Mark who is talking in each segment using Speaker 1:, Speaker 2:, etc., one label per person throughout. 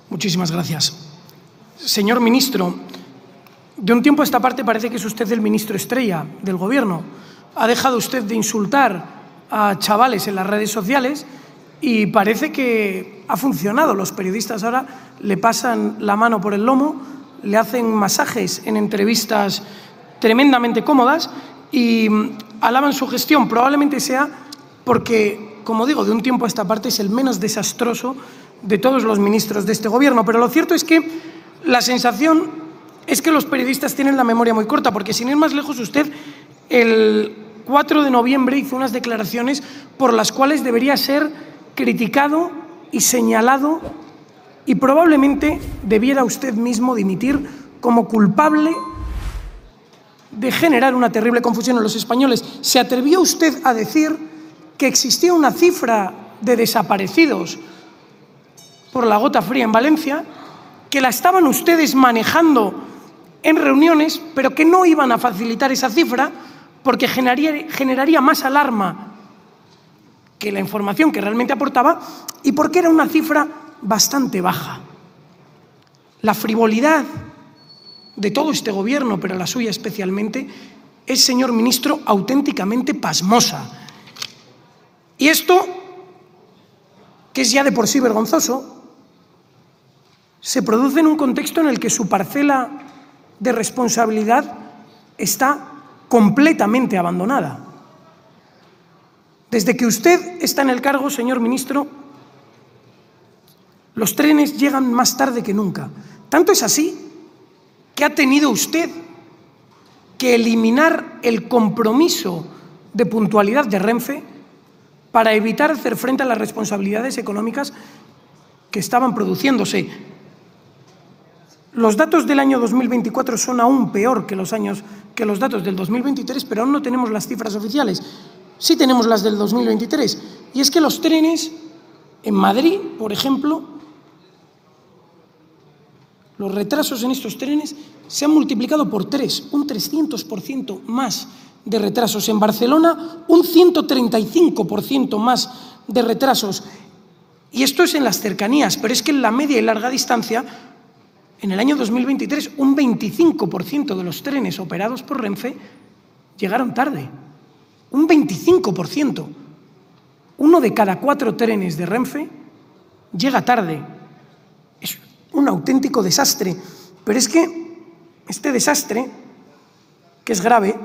Speaker 1: Muchísimas gracias. Señor ministro, de un tiempo a esta parte parece que es usted el ministro estrella del Gobierno. Ha dejado usted de insultar a chavales en las redes sociales y parece que ha funcionado. Los periodistas ahora le pasan la mano por el lomo, le hacen masajes en entrevistas tremendamente cómodas y alaban su gestión. Probablemente sea porque, como digo, de un tiempo a esta parte es el menos desastroso de todos los ministros de este Gobierno. Pero lo cierto es que la sensación es que los periodistas tienen la memoria muy corta, porque sin ir más lejos, usted el 4 de noviembre hizo unas declaraciones por las cuales debería ser criticado y señalado y probablemente debiera usted mismo dimitir como culpable de generar una terrible confusión en los españoles. ¿Se atrevió usted a decir que existía una cifra de desaparecidos por la gota fría en Valencia, que la estaban ustedes manejando en reuniones, pero que no iban a facilitar esa cifra porque generaría más alarma que la información que realmente aportaba y porque era una cifra bastante baja? La frivolidad de todo este Gobierno, pero la suya especialmente, es, señor ministro, auténticamente pasmosa. Y esto, que es ya de por sí vergonzoso, se produce en un contexto en el que su parcela de responsabilidad está completamente abandonada. Desde que usted está en el cargo, señor ministro, los trenes llegan más tarde que nunca. Tanto es así que ha tenido usted que eliminar el compromiso de puntualidad de Renfe para evitar hacer frente a las responsabilidades económicas que estaban produciéndose. Los datos del año 2024 son aún peor que los datos del 2023, pero aún no tenemos las cifras oficiales. Sí tenemos las del 2023. Y es que los trenes en Madrid, por ejemplo, los retrasos en estos trenes se han multiplicado por 3, un 300% más de retrasos. En Barcelona, un 135% más de retrasos. Y esto es en las cercanías, pero es que en la media y larga distancia, en el año 2023, un 25% de los trenes operados por Renfe llegaron tarde. Un 25%. 1 de cada 4 trenes de Renfe llega tarde. Es un auténtico desastre. Pero es que este desastre, que es grave,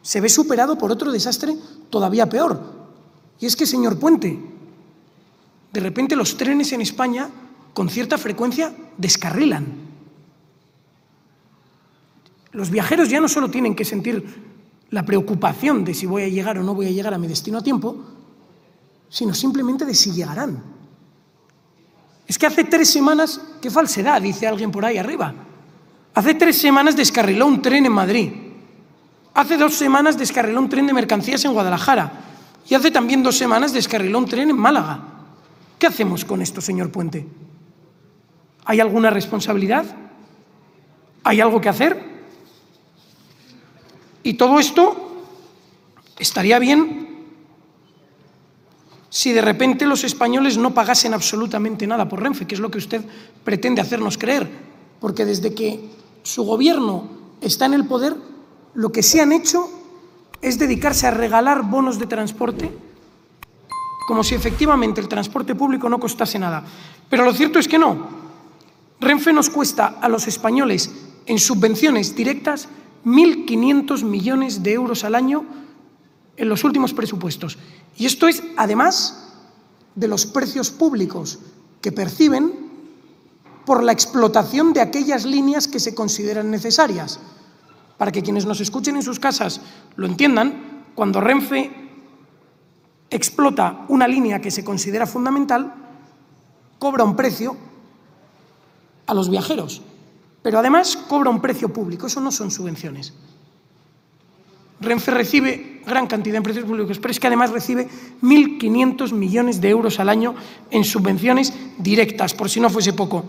Speaker 1: se ve superado por otro desastre todavía peor. Y es que, señor Puente, de repente los trenes en España con cierta frecuencia descarrilan. Los viajeros ya no solo tienen que sentir la preocupación de si voy a llegar o no voy a llegar a mi destino a tiempo, sino simplemente de si llegarán. Es que hace 3 semanas, qué falsedad, dice alguien por ahí arriba, hace 3 semanas descarriló un tren en Madrid, hace 2 semanas descarriló un tren de mercancías en Guadalajara y hace también 2 semanas descarriló un tren en Málaga. ¿Qué hacemos con esto, señor Puente? ¿Hay alguna responsabilidad? ¿Hay algo que hacer? Y todo esto estaría bien si de repente los españoles no pagasen absolutamente nada por Renfe, que es lo que usted pretende hacernos creer, porque desde que su Gobierno está en el poder, lo que sí han hecho es dedicarse a regalar bonos de transporte como si efectivamente el transporte público no costase nada. Pero lo cierto es que no. Renfe nos cuesta a los españoles en subvenciones directas 1.500 millones de euros al año en los últimos presupuestos. Y esto es, además de los precios públicos que perciben por la explotación de aquellas líneas que se consideran necesarias. Para que quienes nos escuchen en sus casas lo entiendan, cuando Renfe explota una línea que se considera fundamental, cobra un precio a los viajeros, pero además cobra un precio público. Eso no son subvenciones. Renfe recibe gran cantidad de precios públicos, pero es que además recibe 1.500 millones de euros al año en subvenciones directas, por si no fuese poco.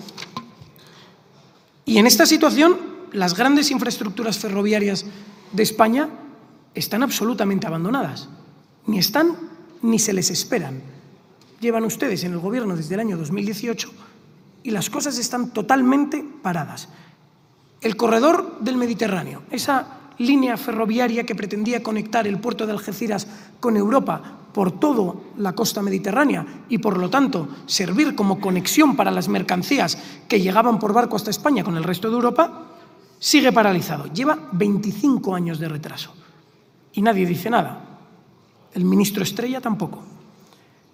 Speaker 1: Y en esta situación, las grandes infraestructuras ferroviarias de España están absolutamente abandonadas. Ni están ni se les esperan. llevan ustedes en el Gobierno desde el año 2018 y las cosas están totalmente paradas. El corredor del Mediterráneo, esa línea ferroviaria que pretendía conectar el puerto de Algeciras con Europa por toda la costa mediterránea y, por lo tanto, servir como conexión para las mercancías que llegaban por barco hasta España con el resto de Europa, sigue paralizado. Lleva 25 años de retraso y nadie dice nada. El ministro Estrella tampoco.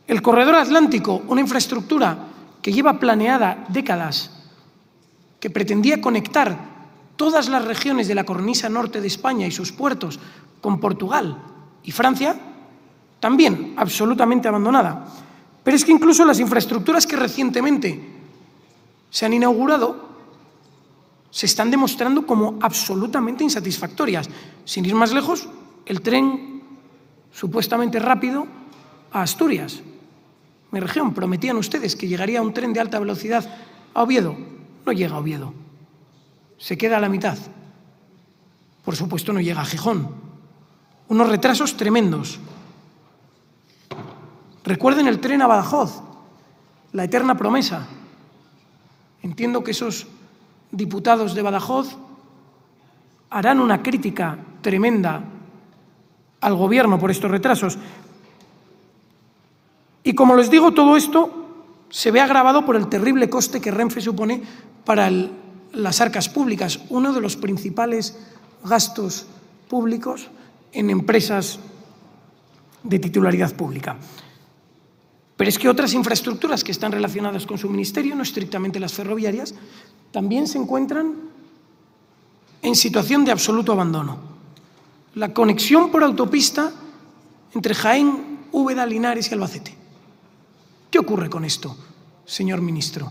Speaker 1: El corredor atlántico, una infraestructura que lleva planeada décadas, que pretendía conectar todas las regiones de la cornisa norte de España y sus puertos con Portugal y Francia, también absolutamente abandonada. Pero es que incluso las infraestructuras que recientemente se han inaugurado se están demostrando como absolutamente insatisfactorias. Sin ir más lejos, el tren supuestamente rápido a Asturias, mi región. Prometían ustedes que llegaría un tren de alta velocidad a Oviedo. No llega a Oviedo. Se queda a la mitad. Por supuesto, no llega a Gijón. Unos retrasos tremendos. Recuerden el tren a Badajoz, la eterna promesa. Entiendo que esos diputados de Badajoz harán una crítica tremenda al Gobierno por estos retrasos. Y como les digo, todo esto se ve agravado por el terrible coste que Renfe supone para las arcas públicas, uno de los principales gastos públicos en empresas de titularidad pública. Pero es que otras infraestructuras que están relacionadas con su ministerio, no estrictamente las ferroviarias, también se encuentran en situación de absoluto abandono. La conexión por autopista entre Jaén, Úbeda, Linares y Albacete. ¿Qué ocurre con esto, señor ministro?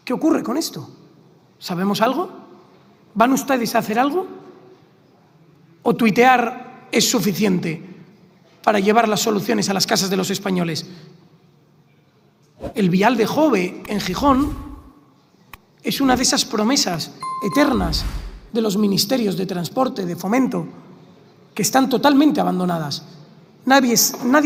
Speaker 1: ¿Qué ocurre con esto? ¿Sabemos algo? ¿Van ustedes a hacer algo? ¿O tuitear es suficiente para llevar las soluciones a las casas de los españoles? El vial de Jove en Gijón es una de esas promesas eternas de los ministerios de Transporte, de Fomento, que están totalmente abandonadas. Nadie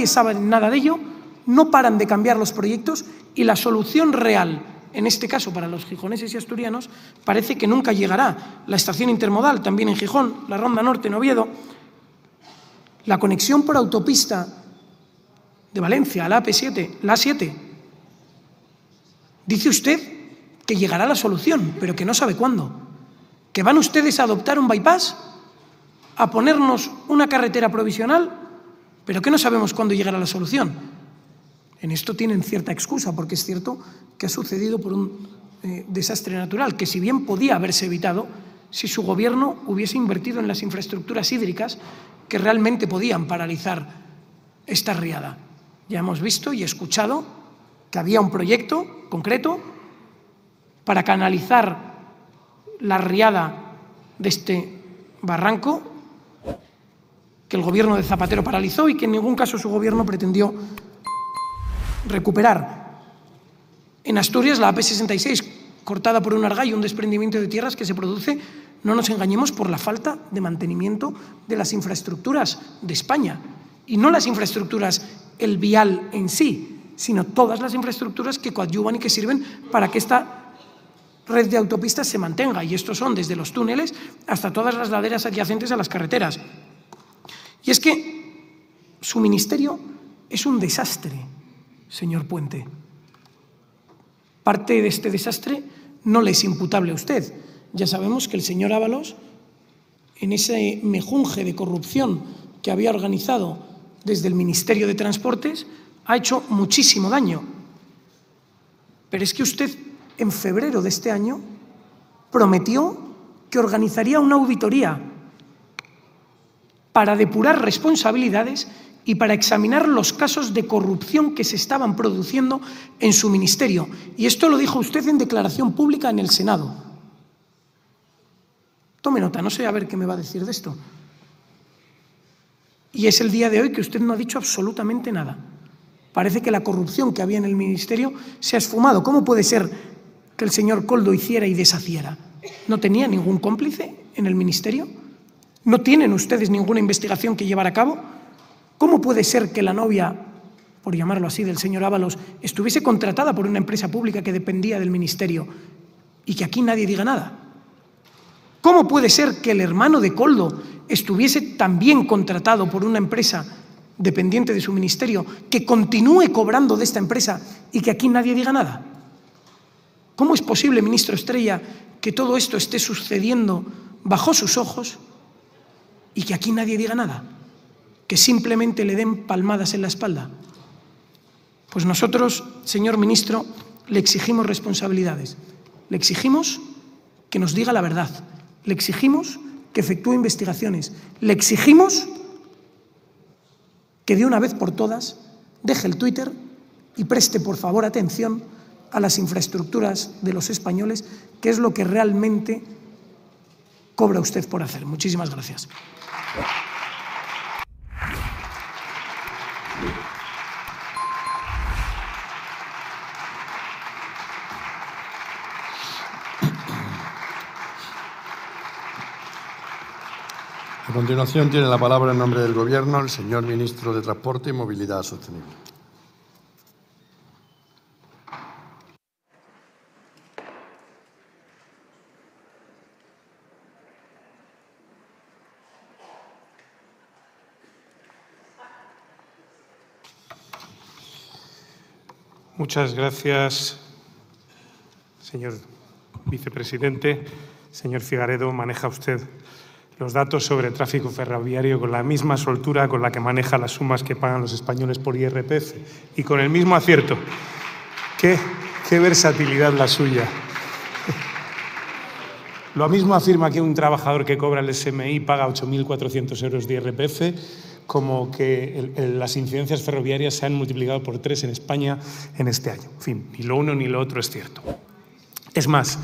Speaker 1: sabe nada de ello, no paran de cambiar los proyectos y la solución real, en este caso para los gijoneses y asturianos, parece que nunca llegará. La estación intermodal también en Gijón, la Ronda Norte en Oviedo, la conexión por autopista de Valencia a la AP7, la A7. Dice usted que llegará la solución, pero que no sabe cuándo. ¿Que van ustedes a adoptar un bypass? ¿A ponernos una carretera provisional? Pero que no sabemos cuándo llegará la solución. En esto tienen cierta excusa, porque es cierto que ha sucedido por un desastre natural, que si bien podía haberse evitado si su Gobierno hubiese invertido en las infraestructuras hídricas que realmente podían paralizar esta riada. Ya hemos visto y escuchado que había un proyecto concreto para canalizar la riada de este barranco que el Gobierno de Zapatero paralizó y que en ningún caso su Gobierno pretendió recuperar. En Asturias, la AP66, cortada por un argallo, un desprendimiento de tierras que se produce, no nos engañemos, por la falta de mantenimiento de las infraestructuras de España. Y no las infraestructuras, el vial en sí, sino todas las infraestructuras que coadyuvan y que sirven para que esta red de autopistas se mantenga. Y estos son desde los túneles hasta todas las laderas adyacentes a las carreteras. Y es que su ministerio es un desastre, señor Puente. Parte de este desastre no le es imputable a usted. Ya sabemos que el señor Ábalos, en ese mejunje de corrupción que había organizado desde el Ministerio de Transportes, ha hecho muchísimo daño. Pero es que usted, en febrero de este año, prometió que organizaría una auditoría para depurar responsabilidades y para examinar los casos de corrupción que se estaban produciendo en su ministerio. Y esto lo dijo usted en declaración pública en el Senado. Tome nota, no sé a ver qué me va a decir de esto. Y es el día de hoy que usted no ha dicho absolutamente nada. Parece que la corrupción que había en el ministerio se ha esfumado. ¿Cómo puede ser que el señor Koldo hiciera y deshaciera? ¿No tenía ningún cómplice en el ministerio? ¿No tienen ustedes ninguna investigación que llevar a cabo? ¿Cómo puede ser que la novia, por llamarlo así, del señor Ábalos, estuviese contratada por una empresa pública que dependía del Ministerio y que aquí nadie diga nada? ¿Cómo puede ser que el hermano de Koldo estuviese también contratado por una empresa dependiente de su ministerio, que continúe cobrando de esta empresa y que aquí nadie diga nada? ¿Cómo es posible, ministro Estrella, que todo esto esté sucediendo bajo sus ojos y que aquí nadie diga nada? Que simplemente le den palmadas en la espalda. Pues nosotros, señor ministro, le exigimos responsabilidades. Le exigimos que nos diga la verdad. Le exigimos que efectúe investigaciones. Le exigimos que de una vez por todas deje el Twitter y preste, por favor, atención a las infraestructuras de los españoles, que es lo que realmente cobra usted por hacer. Muchísimas gracias.
Speaker 2: A continuación tiene la palabra en nombre del Gobierno el señor Ministro de Transporte y Movilidad Sostenible.
Speaker 3: Muchas gracias, señor vicepresidente. Señor Figaredo, maneja usted los datos sobre el tráfico ferroviario con la misma soltura con la que maneja las sumas que pagan los españoles por IRPF y con el mismo acierto. ¡Qué versatilidad la suya! Lo mismo afirma que un trabajador que cobra el SMI paga 8.400 euros de IRPF, como que las incidencias ferroviarias se han multiplicado por 3 en España en este año. En fin, ni lo uno ni lo otro es cierto. Es más,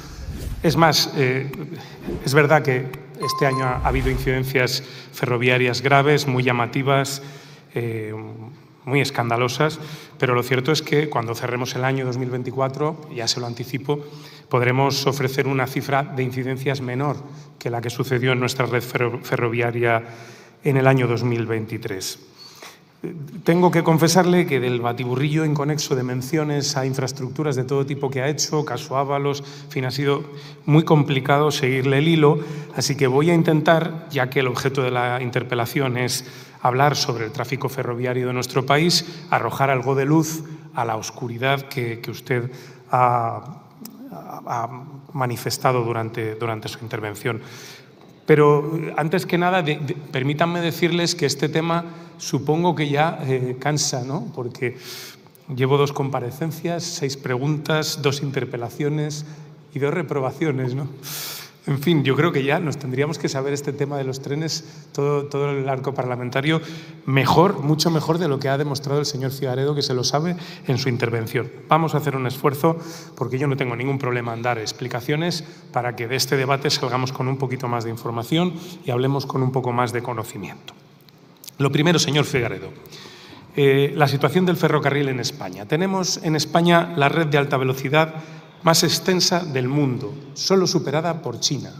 Speaker 3: es verdad que este año ha habido incidencias ferroviarias graves, muy llamativas, muy escandalosas, pero lo cierto es que cuando cerremos el año 2024, ya se lo anticipo, podremos ofrecer una cifra de incidencias menor que la que sucedió en nuestra red ferroviaria en el año 2023. Tengo que confesarle que del batiburrillo inconexo de menciones a infraestructuras de todo tipo que ha hecho, caso Ábalos, en fin, ha sido muy complicado seguirle el hilo, así que voy a intentar, ya que el objeto de la interpelación es hablar sobre el tráfico ferroviario de nuestro país, arrojar algo de luz a la oscuridad que usted ha manifestado durante su intervención. Pero antes que nada, permítanme decirles que este tema supongo que ya cansa, ¿no? Porque llevo 2 comparecencias, 6 preguntas, 2 interpelaciones y 2 reprobaciones, ¿no? En fin, yo creo que ya nos tendríamos que saber este tema de los trenes, todo el arco parlamentario, mejor, mucho mejor de lo que ha demostrado el señor Figaredo, que se lo sabe en su intervención. Vamos a hacer un esfuerzo, porque yo no tengo ningún problema en dar explicaciones, para que de este debate salgamos con un poquito más de información y hablemos con un poco más de conocimiento. Lo primero, señor Figaredo, la situación del ferrocarril en España. Tenemos en España la red de alta velocidad más extensa del mundo, solo superada por China.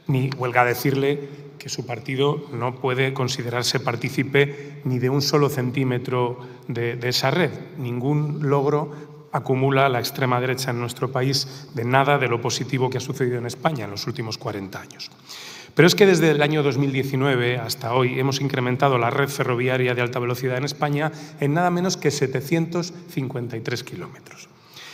Speaker 3: Ni huelga decirle que su partido no puede considerarse partícipe ni de un solo centímetro de esa red. Ningún logro acumula la extrema derecha en nuestro país de nada de lo positivo que ha sucedido en España en los últimos 40 años. Pero es que desde el año 2019 hasta hoy hemos incrementado la red ferroviaria de alta velocidad en España en nada menos que 753 kilómetros.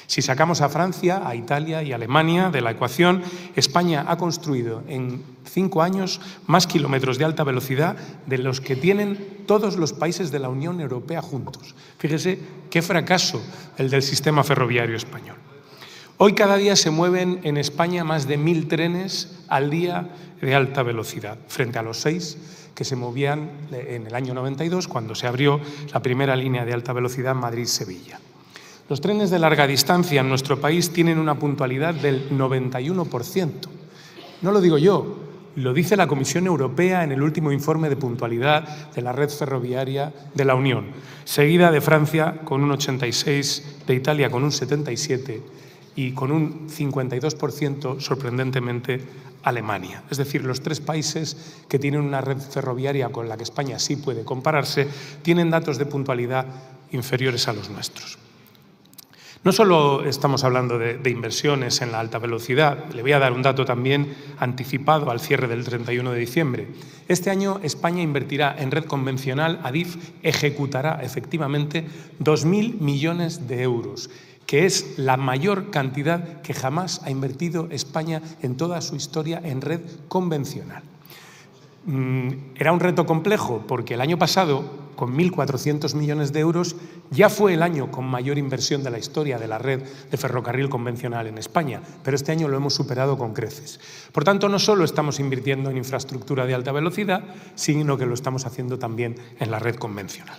Speaker 3: Si sacamos a Francia, a Italia y a Alemania de la ecuación, España ha construido en 5 años más kilómetros de alta velocidad de los que tienen todos los países de la Unión Europea juntos. Fíjese qué fracaso el del sistema ferroviario español. Hoy cada día se mueven en España más de 1.000 trenes al día de alta velocidad, frente a los 6 que se movían en el año 92, cuando se abrió la primera línea de alta velocidad Madrid-Sevilla. Los trenes de larga distancia en nuestro país tienen una puntualidad del 91%. No lo digo yo, lo dice la Comisión Europea en el último informe de puntualidad de la red ferroviaria de la Unión, seguida de Francia con un 86%, de Italia con un 77% y con un 52% sorprendentemente Alemania. Es decir, los 3 países que tienen una red ferroviaria con la que España sí puede compararse tienen datos de puntualidad inferiores a los nuestros. No solo estamos hablando de inversiones en la alta velocidad, le voy a dar un dato también anticipado al cierre del 31 de diciembre. Este año España invertirá en red convencional, Adif ejecutará efectivamente 2.000 millones de euros, que es la mayor cantidad que jamás ha invertido España en toda su historia en red convencional. Era un reto complejo porque el año pasado, con 1.400 millones de euros, ya fue el año con mayor inversión de la historia de la red de ferrocarril convencional en España, pero este año lo hemos superado con creces. Por tanto, no solo estamos invirtiendo en infraestructura de alta velocidad, sino que lo estamos haciendo también en la red convencional.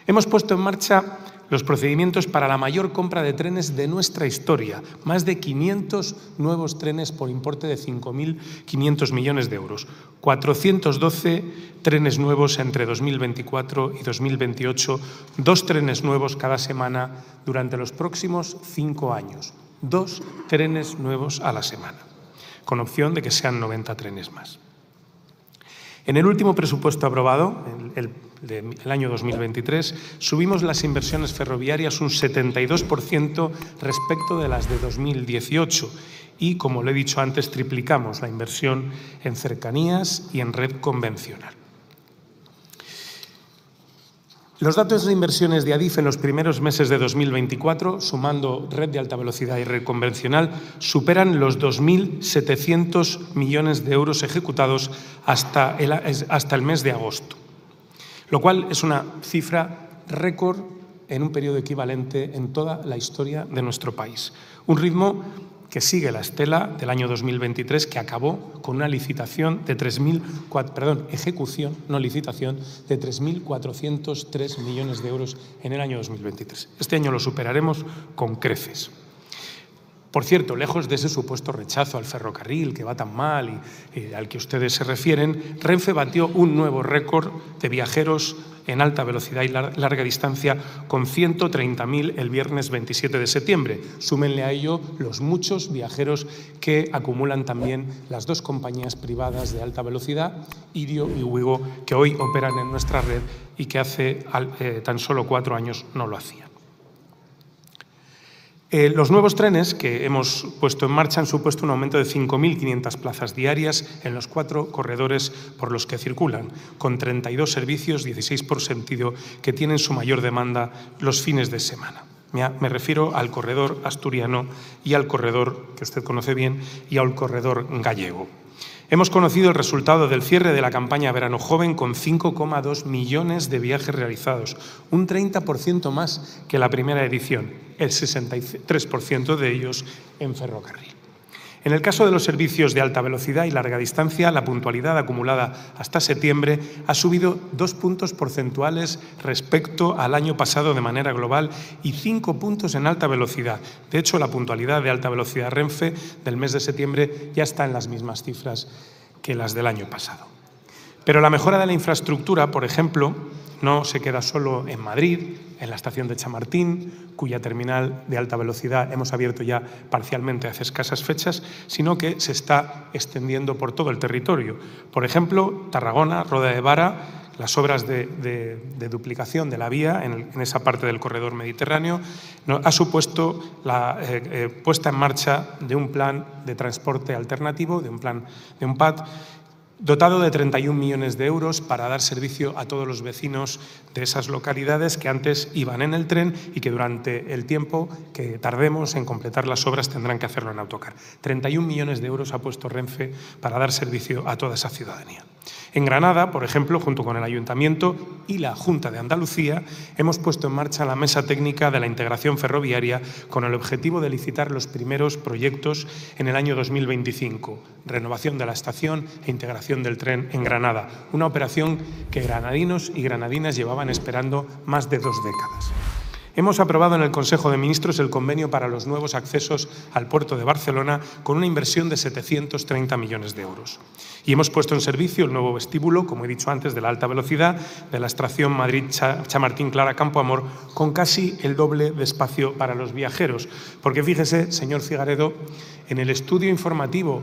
Speaker 3: Hemos puesto en marcha los procedimientos para la mayor compra de trenes de nuestra historia, más de 500 nuevos trenes por importe de 5.500 millones de euros, 412 trenes nuevos entre 2024 y 2028, 2 trenes nuevos cada semana durante los próximos 5 años, 2 trenes nuevos a la semana, con opción de que sean 90 trenes más. En el último presupuesto aprobado, el año 2023, subimos las inversiones ferroviarias un 72% respecto de las de 2018 y, como le he dicho antes, triplicamos la inversión en cercanías y en red convencional. Los datos de inversiones de Adif en los primeros meses de 2024, sumando red de alta velocidad y red convencional, superan los 2.700 millones de euros ejecutados hasta el mes de agosto, lo cual es una cifra récord en un periodo equivalente en toda la historia de nuestro país. Un ritmo que sigue la estela del año 2023, que acabó con una licitación de ejecución, no licitación, de 3.403 millones de euros en el año 2023. Este año lo superaremos con creces. Por cierto, lejos de ese supuesto rechazo al ferrocarril que va tan mal y al que ustedes se refieren, Renfe batió un nuevo récord de viajeros en alta velocidad y larga distancia con 130.000 el viernes 27 de septiembre. Súmenle a ello los muchos viajeros que acumulan también las 2 compañías privadas de alta velocidad, Irio y Ouigo, que hoy operan en nuestra red y que hace tan solo 4 años no lo hacían. Los nuevos trenes que hemos puesto en marcha han supuesto un aumento de 5.500 plazas diarias en los 4 corredores por los que circulan, con 32 servicios, 16 por sentido, que tienen su mayor demanda los fines de semana. Me refiero al corredor asturiano y al corredor que usted conoce bien y al corredor gallego. Hemos conocido el resultado del cierre de la campaña Verano Joven con 5,2 millones de viajes realizados, un 30% más que la primera edición, el 63% de ellos en ferrocarril. En el caso de los servicios de alta velocidad y larga distancia, la puntualidad acumulada hasta septiembre ha subido 2 puntos porcentuales respecto al año pasado de manera global y 5 puntos en alta velocidad. De hecho, la puntualidad de alta velocidad Renfe del mes de septiembre ya está en las mismas cifras que las del año pasado. Pero la mejora de la infraestructura, por ejemplo, no se queda solo en Madrid, en la estación de Chamartín, cuya terminal de alta velocidad hemos abierto ya parcialmente hace escasas fechas, sino que se está extendiendo por todo el territorio. Por ejemplo, Tarragona, Roda de Vara, las obras de duplicación de la vía en esa parte del corredor mediterráneo ha supuesto la puesta en marcha de un plan de transporte alternativo, de un PAT, dotado de 31 millones de euros para dar servicio a todos los vecinos de esas localidades que antes iban en el tren y que durante el tiempo que tardemos en completar las obras tendrán que hacerlo en autocar. 31 millones de euros ha puesto Renfe para dar servicio a toda esa ciudadanía. En Granada, por ejemplo, junto con el Ayuntamiento y la Junta de Andalucía, hemos puesto en marcha la Mesa Técnica de la Integración Ferroviaria con el objetivo de licitar los primeros proyectos en el año 2025, renovación de la estación e integración del tren en Granada, una operación que granadinos y granadinas llevaban esperando más de 2 décadas. hemos aprobado en el Consejo de Ministros el convenio para los nuevos accesos al puerto de Barcelona con una inversión de 730 millones de euros. Y hemos puesto en servicio el nuevo vestíbulo, como he dicho antes, de la alta velocidad de la estación Madrid-Chamartín-Clara-Campo Amor, con casi el doble de espacio para los viajeros. Porque fíjese, señor Figaredo, en el estudio informativo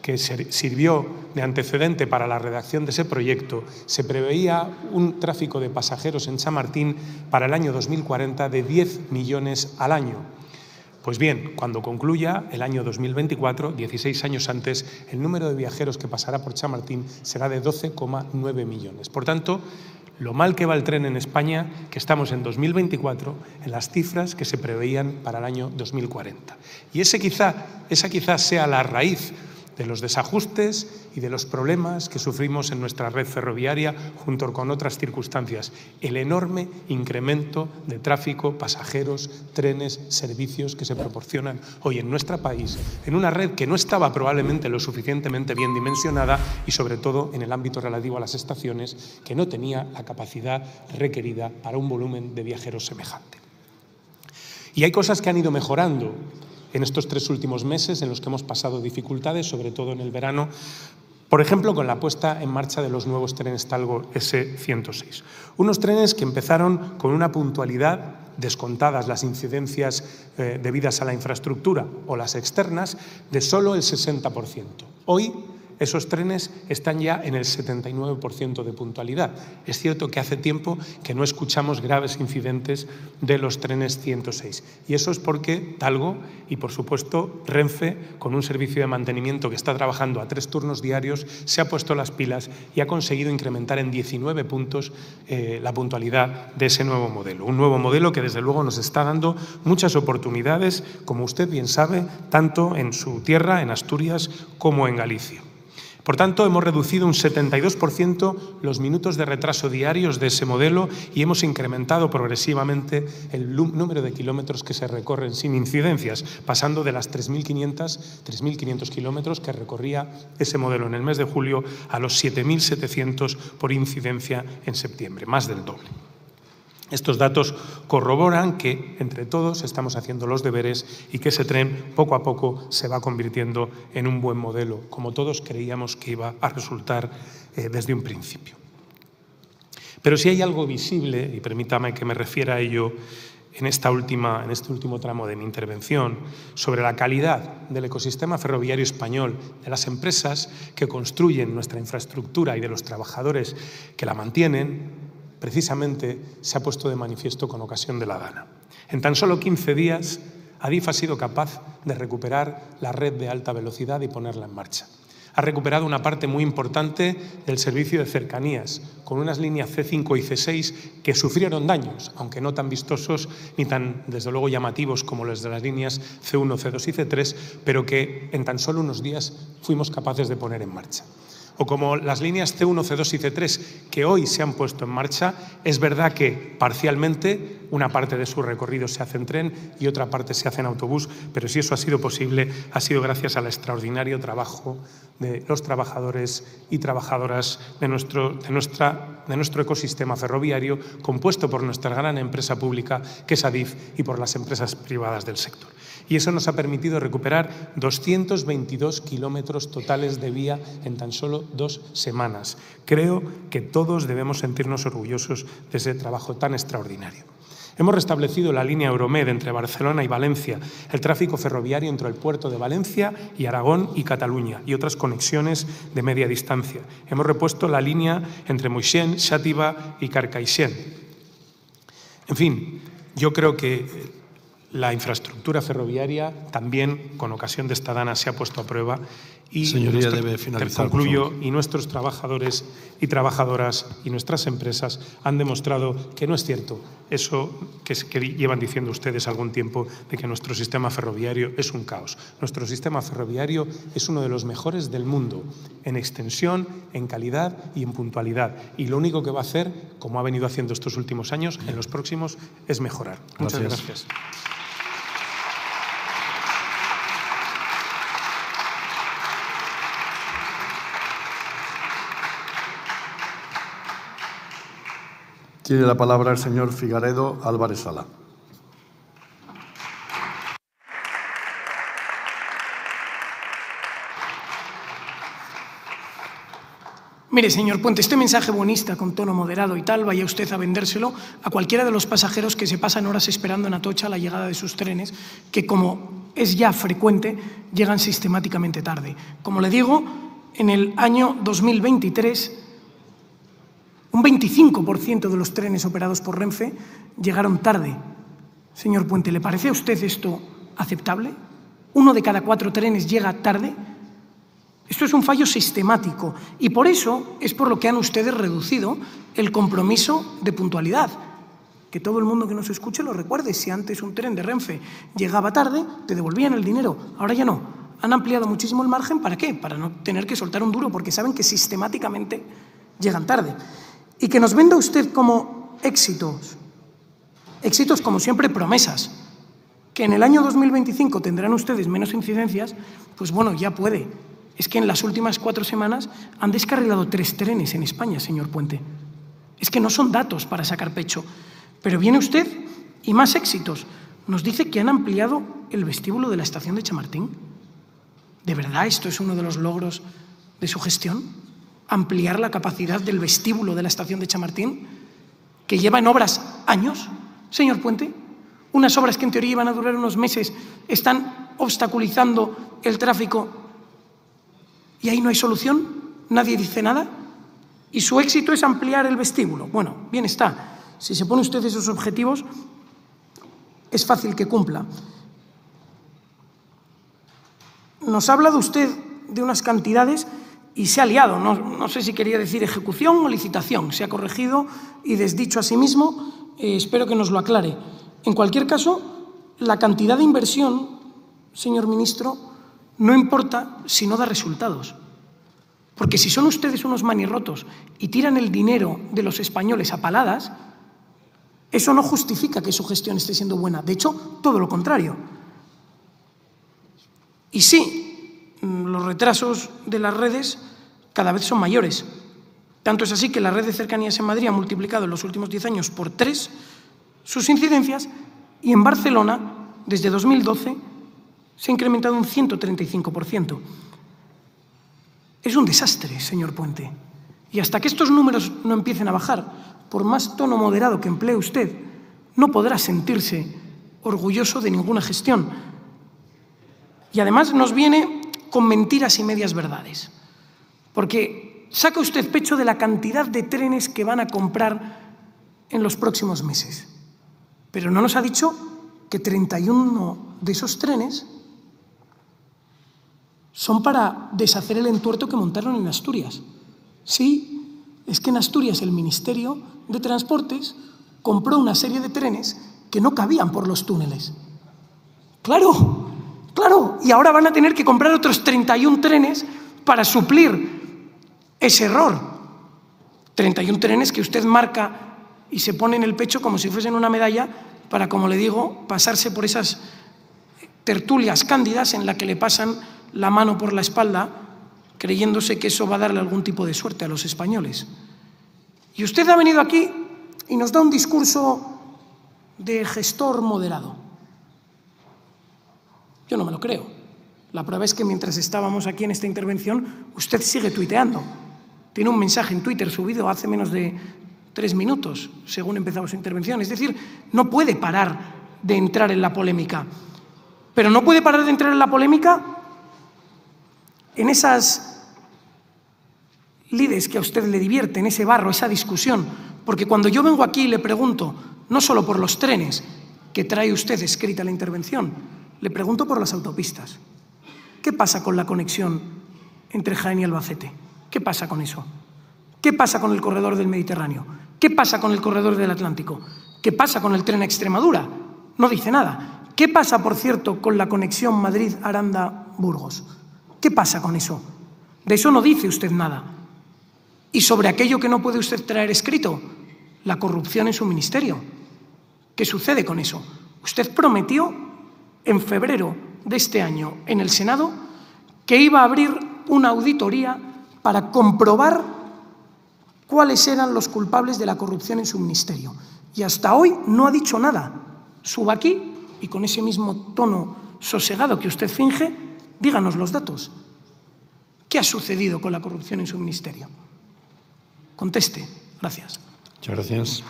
Speaker 3: que sirvió de antecedente para la redacción de ese proyecto, se preveía un tráfico de pasajeros en Chamartín para el año 2040 de 10 millones al año. Pues bien, cuando concluya el año 2024, 16 años antes, el número de viajeros que pasará por Chamartín será de 12,9 millones. Por tanto, lo mal que va el tren en España, que estamos en 2024, en las cifras que se preveían para el año 2040. Y esa quizás sea la raíz de los desajustes y de los problemas que sufrimos en nuestra red ferroviaria junto con otras circunstancias. El enorme incremento de tráfico, pasajeros, trenes, servicios que se proporcionan hoy en nuestro país, en una red que no estaba probablemente lo suficientemente bien dimensionada y sobre todo en el ámbito relativo a las estaciones, que no tenía la capacidad requerida para un volumen de viajeros semejante. Y hay cosas que han ido mejorando en estos 3 últimos meses en los que hemos pasado dificultades, sobre todo en el verano, por ejemplo, con la puesta en marcha de los nuevos trenes Talgo S106. Unos trenes que empezaron con una puntualidad, descontadas las incidencias debidas a la infraestructura o las externas, de solo el 60%. Hoy esos trenes están ya en el 79% de puntualidad. Es cierto que hace tiempo que no escuchamos graves incidentes de los trenes 106. Y eso es porque Talgo y, por supuesto, Renfe, con un servicio de mantenimiento que está trabajando a 3 turnos diarios, se ha puesto las pilas y ha conseguido incrementar en 19 puntos la puntualidad de ese nuevo modelo. Un nuevo modelo que, desde luego, nos está dando muchas oportunidades, como usted bien sabe, tanto en su tierra, en Asturias, como en Galicia. Por tanto, hemos reducido un 72% los minutos de retraso diarios de ese modelo y hemos incrementado progresivamente el número de kilómetros que se recorren sin incidencias, pasando de las 3.500 kilómetros que recorría ese modelo en el mes de julio a los 7.700 por incidencia en septiembre, más del doble. Estos datos corroboran que, entre todos, estamos haciendo los deberes y que ese tren, poco a poco, se va convirtiendo en un buen modelo, como todos creíamos que iba a resultar desde un principio. Pero si hay algo visible, y permítame que me refiera a ello en este último tramo de mi intervención, sobre la calidad del ecosistema ferroviario español, de las empresas que construyen nuestra infraestructura y de los trabajadores que la mantienen, precisamente se ha puesto de manifiesto con ocasión de la Dana. En tan solo 15 días, Adif ha sido capaz de recuperar la red de alta velocidad y ponerla en marcha. Ha recuperado una parte muy importante del servicio de cercanías, con unas líneas C5 y C6 que sufrieron daños, aunque no tan vistosos ni tan, desde luego, llamativos como los de las líneas C1, C2 y C3, pero que en tan solo unos días fuimos capaces de poner en marcha. O como las líneas C1, C2 y C3 que hoy se han puesto en marcha, es verdad que parcialmente una parte de su recorrido se hace en tren y otra parte se hace en autobús, pero si eso ha sido posible, ha sido gracias al extraordinario trabajo de los trabajadores y trabajadoras de nuestro ecosistema ferroviario, compuesto por nuestra gran empresa pública, que es Adif, y por las empresas privadas del sector. Y eso nos ha permitido recuperar 222 kilómetros totales de vía en tan solo 2 semanas. Creo que todos debemos sentirnos orgullosos de ese trabajo tan extraordinario. Hemos restablecido la línea Euromed entre Barcelona y Valencia, el tráfico ferroviario entre el puerto de Valencia y Aragón y Cataluña y otras conexiones de media distancia. Hemos repuesto la línea entre Moixent, Xàtiva y Carcaixent. En fin, yo creo que la infraestructura ferroviaria también, con ocasión de esta Dana, se ha puesto a prueba y,
Speaker 2: señoría, debe finalizar,
Speaker 3: concluyo, y nuestros trabajadores y trabajadoras y nuestras empresas han demostrado que no es cierto eso que llevan diciendo ustedes algún tiempo de que nuestro sistema ferroviario es un caos. Nuestro sistema ferroviario es uno de los mejores del mundo en extensión, en calidad y en puntualidad. Y lo único que va a hacer, como ha venido haciendo estos últimos años, en los próximos, es mejorar. Muchas gracias.
Speaker 2: Tiene la palabra el señor Figaredo Álvarez Sala.
Speaker 1: Mire, señor Puente, este mensaje buenista con tono moderado y tal, vaya usted a vendérselo a cualquiera de los pasajeros que se pasan horas esperando en Atocha la llegada de sus trenes, que como es ya frecuente, llegan sistemáticamente tarde. Como le digo, en el año 2023, un 25% de los trenes operados por Renfe llegaron tarde. Señor Puente, ¿le parece a usted esto aceptable? 1 de cada 4 trenes llega tarde. Esto es un fallo sistemático y por eso es por lo que han ustedes reducido el compromiso de puntualidad. Que todo el mundo que nos escuche lo recuerde. Si antes un tren de Renfe llegaba tarde, te devolvían el dinero. Ahora ya no. Han ampliado muchísimo el margen. ¿Para qué? Para no tener que soltar un duro, porque saben que sistemáticamente llegan tarde. Y que nos venda usted como éxitos como siempre promesas, que en el año 2025 tendrán ustedes menos incidencias, pues bueno, ya puede. Es que en las últimas 4 semanas han descarrilado 3 trenes en España, señor Puente. Es que no son datos para sacar pecho. Pero viene usted y más éxitos. Nos dice que han ampliado el vestíbulo de la estación de Chamartín. ¿De verdad esto es uno de los logros de su gestión? ¿Ampliar la capacidad del vestíbulo de la estación de Chamartín, que lleva en obras años, señor Puente? Unas obras que en teoría iban a durar unos meses están obstaculizando el tráfico y ahí no hay solución, nadie dice nada. Y su éxito es ampliar el vestíbulo. Bueno, bien está. Si se pone usted esos objetivos, es fácil que cumpla. Nos ha hablado usted de unas cantidades y se ha liado. No sé si quería decir ejecución o licitación. Se ha corregido y desdicho a sí mismo. Espero que nos lo aclare. En cualquier caso, la cantidad de inversión, señor ministro, no importa si no da resultados. Porque si son ustedes unos manirrotos y tiran el dinero de los españoles a paladas, eso no justifica que su gestión esté siendo buena. De hecho, todo lo contrario. Y sí, los retrasos de las redes cada vez son mayores. Tanto es así que la red de cercanías en Madrid ha multiplicado en los últimos 10 años por 3 sus incidencias y en Barcelona, desde 2012, se ha incrementado un 135%. Es un desastre, señor Puente. Y hasta que estos números no empiecen a bajar, por más tono moderado que emplee usted, no podrá sentirse orgulloso de ninguna gestión. Y además nos viene con mentiras y medias verdades. Porque saca usted pecho de la cantidad de trenes que van a comprar en los próximos meses. Pero no nos ha dicho que 31 de esos trenes son para deshacer el entuerto que montaron en Asturias. Sí, es que en Asturias el Ministerio de Transportes compró una serie de trenes que no cabían por los túneles. ¡Claro! ¡Claro! Y ahora van a tener que comprar otros 31 trenes para suplir ese error. 31 trenes que usted marca y se pone en el pecho como si fuesen una medalla para, como le digo, pasarse por esas tertulias cándidas en la que le pasan la mano por la espalda, creyéndose que eso va a darle algún tipo de suerte a los españoles. Y usted ha venido aquí y nos da un discurso de gestor moderado. Yo no me lo creo. La prueba es que mientras estábamos aquí en esta intervención, usted sigue tuiteando. Tiene un mensaje en Twitter subido hace menos de 3 minutos, según empezamos su intervención. Es decir, no puede parar de entrar en la polémica. Pero no puede parar de entrar en la polémica en esas lides que a usted le divierten, ese barro, esa discusión. Porque cuando yo vengo aquí y le pregunto, no solo por los trenes que trae usted escrita la intervención, le pregunto por las autopistas. ¿Qué pasa con la conexión entre Jaén y Albacete? ¿Qué pasa con eso? ¿Qué pasa con el corredor del Mediterráneo? ¿Qué pasa con el corredor del Atlántico? ¿Qué pasa con el tren a Extremadura? No dice nada. ¿Qué pasa, por cierto, con la conexión Madrid-Aranda-Burgos? ¿Qué pasa con eso? De eso no dice usted nada. Y sobre aquello que no puede usted traer escrito, la corrupción en su ministerio. ¿Qué sucede con eso? Usted prometió en febrero de este año en el Senado que iba a abrir una auditoría para comprobar cuáles eran los culpables de la corrupción en su ministerio. Y hasta hoy no ha dicho nada. Suba aquí y con ese mismo tono sosegado que usted finge, díganos los datos. ¿Qué ha sucedido con la corrupción en su ministerio? Conteste. Gracias.
Speaker 2: Muchas gracias.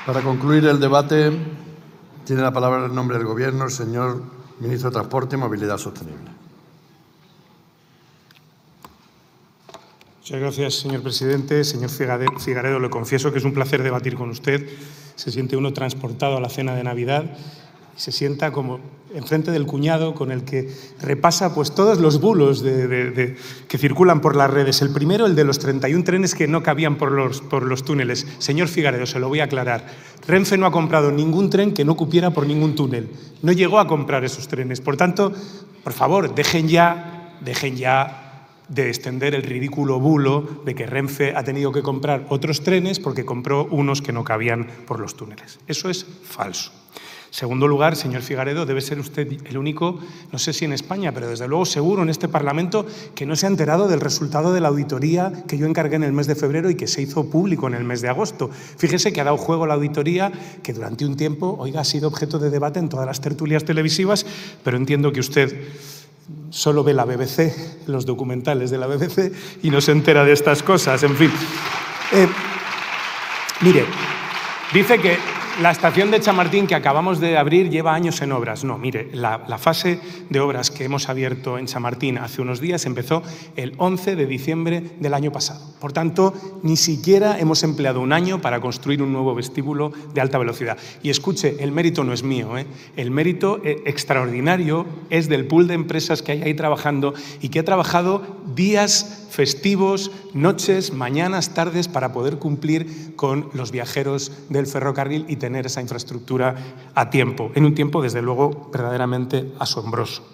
Speaker 2: Para concluir el debate, tiene la palabra en nombre del Gobierno el señor Ministro de Transporte y Movilidad Sostenible.
Speaker 3: Muchas gracias, señor presidente. Señor Figaredo, le confieso que es un placer debatir con usted. Se siente uno transportado a la cena de Navidad y se sienta como enfrente del cuñado con el que repasa pues, todos los bulos que circulan por las redes. El primero, el de los 31 trenes que no cabían por los túneles. Señor Figaredo, se lo voy a aclarar. Renfe no ha comprado ningún tren que no cupiera por ningún túnel. No llegó a comprar esos trenes. Por tanto, por favor, dejen ya de extender el ridículo bulo de que Renfe ha tenido que comprar otros trenes porque compró unos que no cabían por los túneles. Eso es falso. Segundo lugar, señor Figaredo, debe ser usted el único, no sé si en España, pero desde luego seguro en este Parlamento, que no se ha enterado del resultado de la auditoría que yo encargué en el mes de febrero y que se hizo público en el mes de agosto. Fíjese que ha dado juego la auditoría que durante un tiempo, oiga, ha sido objeto de debate en todas las tertulias televisivas, pero entiendo que usted solo ve la BBC, los documentales de la BBC, y no se entera de estas cosas. En fin. Mire, dice que la estación de Chamartín que acabamos de abrir lleva años en obras. No, mire, la fase de obras que hemos abierto en Chamartín hace unos días empezó el 11 de diciembre del año pasado. Por tanto, ni siquiera hemos empleado un año para construir un nuevo vestíbulo de alta velocidad. Y escuche, el mérito no es mío, ¿eh? El mérito extraordinario es del pool de empresas que hay ahí trabajando y que ha trabajado días festivos, noches, mañanas, tardes, para poder cumplir con los viajeros del ferrocarril y tener esa infraestructura a tiempo, en un tiempo, desde luego, verdaderamente asombroso.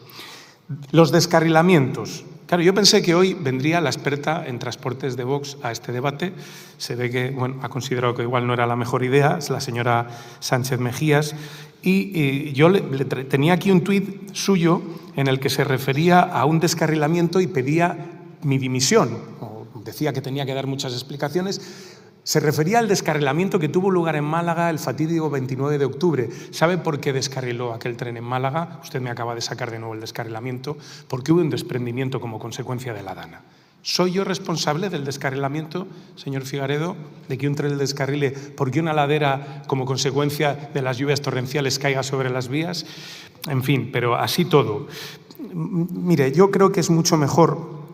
Speaker 3: Los descarrilamientos. Claro, yo pensé que hoy vendría la experta en transportes de Vox a este debate. Se ve que, bueno, ha considerado que igual no era la mejor idea, es la señora Sánchez Mejías. Y yo tenía aquí un tuit suyo en el que se refería a un descarrilamiento y pedía mi dimisión, o decía que tenía que dar muchas explicaciones. Se refería al descarrilamiento que tuvo lugar en Málaga el fatídico 29 de octubre. ¿Sabe por qué descarriló aquel tren en Málaga? Usted me acaba de sacar de nuevo el descarrilamiento. Porque hubo un desprendimiento como consecuencia de la Dana. ¿Soy yo responsable del descarrilamiento, señor Figaredo, de que un tren descarrile porque una ladera, como consecuencia de las lluvias torrenciales, caiga sobre las vías? En fin, pero así todo. Mire, yo creo que es mucho mejor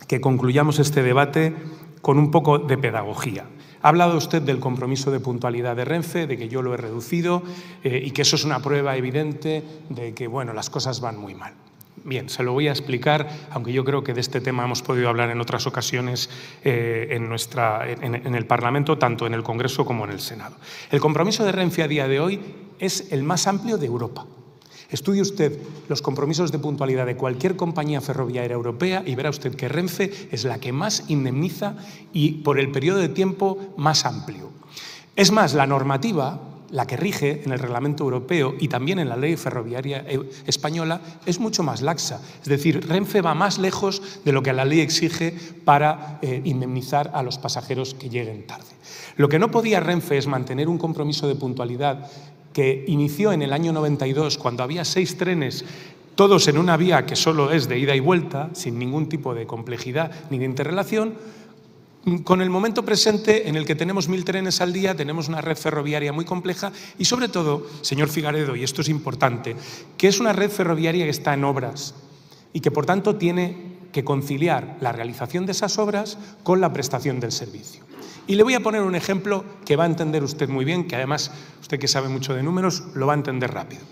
Speaker 3: que concluyamos este debate con un poco de pedagogía. Ha hablado usted del compromiso de puntualidad de Renfe, de que yo lo he reducido y que eso es una prueba evidente de que, bueno, las cosas van muy mal. Bien, se lo voy a explicar, aunque yo creo que de este tema hemos podido hablar en otras ocasiones en el Parlamento, tanto en el Congreso como en el Senado. El compromiso de Renfe a día de hoy es el más amplio de Europa. Estudie usted los compromisos de puntualidad de cualquier compañía ferroviaria europea y verá usted que Renfe es la que más indemniza y por el periodo de tiempo más amplio. Es más, la normativa, la que rige en el reglamento europeo y también en la ley ferroviaria española, es mucho más laxa. Es decir, Renfe va más lejos de lo que la ley exige para indemnizar a los pasajeros que lleguen tarde. Lo que no podía Renfe es mantener un compromiso de puntualidad que inició en el año 92, cuando había 6 trenes, todos en una vía que solo es de ida y vuelta, sin ningún tipo de complejidad ni de interrelación, con el momento presente en el que tenemos 1000 trenes al día, tenemos una red ferroviaria muy compleja y, sobre todo, señor Figaredo, y esto es importante, que es una red ferroviaria que está en obras y que, por tanto, tiene que conciliar la realización de esas obras con la prestación del servicio. Y le voy a poner un ejemplo que va a entender usted muy bien, que además usted que sabe mucho de números lo va a entender rápido.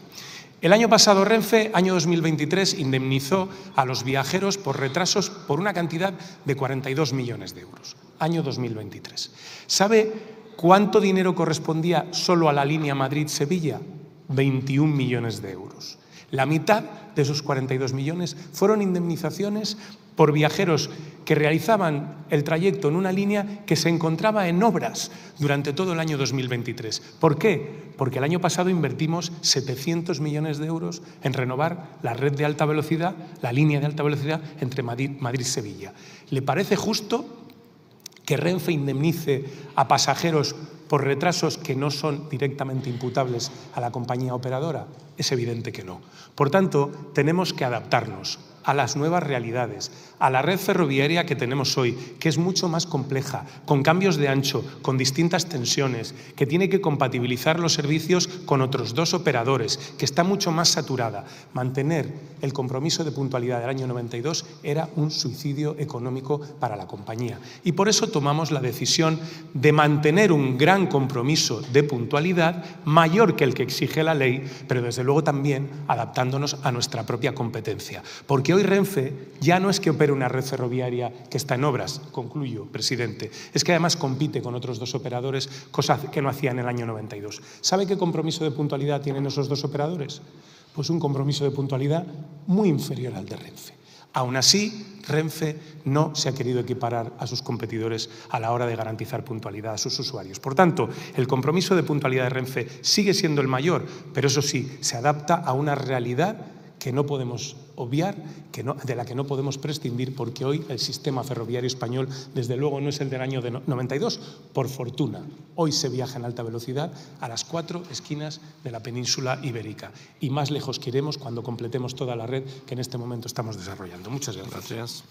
Speaker 3: El año pasado Renfe, año 2023, indemnizó a los viajeros por retrasos por una cantidad de 42 millones de euros. Año 2023. ¿Sabe cuánto dinero correspondía solo a la línea Madrid-Sevilla? 21 millones de euros. La mitad de esos 42 millones fueron indemnizaciones por viajeros que realizaban el trayecto en una línea que se encontraba en obras durante todo el año 2023. ¿Por qué? Porque el año pasado invertimos 700 millones de euros en renovar la red de alta velocidad, la línea de alta velocidad entre Madrid y Sevilla. ¿Le parece justo que Renfe indemnice a pasajeros por retrasos que no son directamente imputables a la compañía operadora? Es evidente que no. Por tanto, tenemos que adaptarnos a las nuevas realidades, a la red ferroviaria que tenemos hoy, que es mucho más compleja, con cambios de ancho, con distintas tensiones, que tiene que compatibilizar los servicios con otros 2 operadores, que está mucho más saturada. Mantener el compromiso de puntualidad del año 92 era un suicidio económico para la compañía. Y por eso tomamos la decisión de mantener un gran compromiso de puntualidad mayor que el que exige la ley, pero desde luego también adaptándonos a nuestra propia competencia. Porque hoy Renfe ya no es que opere una red ferroviaria que está en obras, concluyo, presidente, es que además compite con otros 2 operadores, cosa que no hacía en el año 92. ¿Sabe qué compromiso de puntualidad tienen esos 2 operadores? Pues un compromiso de puntualidad muy inferior al de Renfe. Aún así, Renfe no se ha querido equiparar a sus competidores a la hora de garantizar puntualidad a sus usuarios. Por tanto, el compromiso de puntualidad de Renfe sigue siendo el mayor, pero eso sí, se adapta a una realidad que no podemos obviar, de la que no podemos prescindir, porque hoy el sistema ferroviario español, desde luego, no es el del año 92, por fortuna. Hoy se viaja en alta velocidad a las 4 esquinas de la península ibérica y más lejos que iremos cuando completemos toda la red que en este momento estamos desarrollando. Muchas gracias.